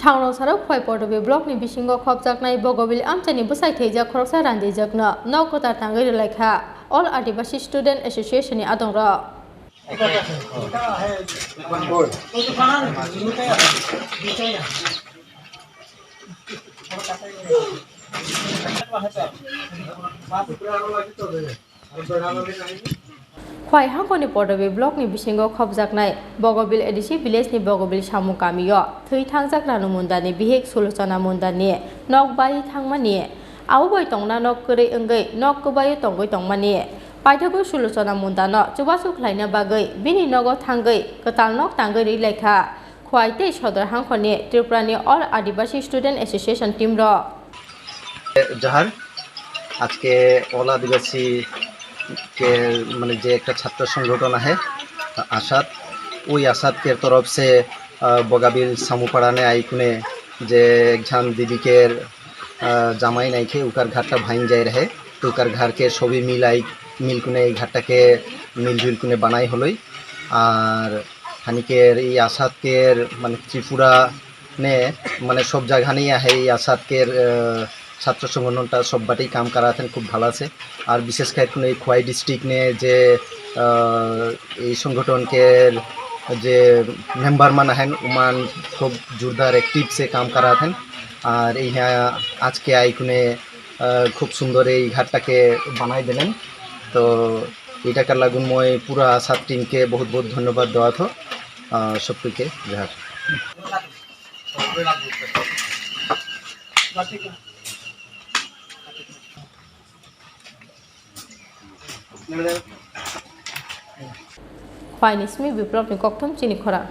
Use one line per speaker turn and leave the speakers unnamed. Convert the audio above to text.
Changno sarok khoi portobe block ni bisingo khopjaknai bogobil amchani Bwsai thwijak Khoroksa Randijwkno no Kwtal Tangwi Rwlaikha All Adivasi Student Association ni Adongrok. Khoi hangkoni portobe block ni bisingo khopjaknai bogobil edisi village ni bogobil samu kamio thwi thangjak ranu mundani bihek soluchona mundani nok bai thangmani awbai tongna nok kore engai nok kubai tongoi tongmani paithago soluchona mundano chubasu khlaina bagai bini nogo thangai Kwtal nok Tangwi Rwlaikha khoi tei sodor hangkoni Tripura ni All Adivasi Student Association team ro
जहर आज के all आदिवासी के माने जे एक छात्र संगठन है आसाद वही आसाद के तरफ से बगाबिल सामुपाड़ा ने आईकुने जे एकझान दीदी के जामाई नहीं खे उकर घाटा भाई जाए रहे तो उकर घर के सभी मिल कुने घाटा के मिलजुल कुने बनाई हलोई और हानि के आसाद के माने त्रिपुरा ने माने सब जगह नहीं है आसाद के ছাত্র সংগঠনটা সব বাটেই কাম করাতেন খুব ভালো আছে আর বিশেষ করে এই খোয়াই ডিস্ট্রিক্ট নে যে এই সংগঠনকে যে মেম্বার মানা হেন উমান খুব জোরদার অ্যাক্টিভ সে কাম করাতেন আর এই আজকে আইকুনে খুব সুন্দর এই ঘাটটাকে বানাই দিলেন তো এটাকার লাগুন মই পুরা সাত টিমকে বহুত বহুত ধন্যবাদ দেওয়া তো সবকে জয়
Khoi ni smi biplop ni kokthom Chini Khorang.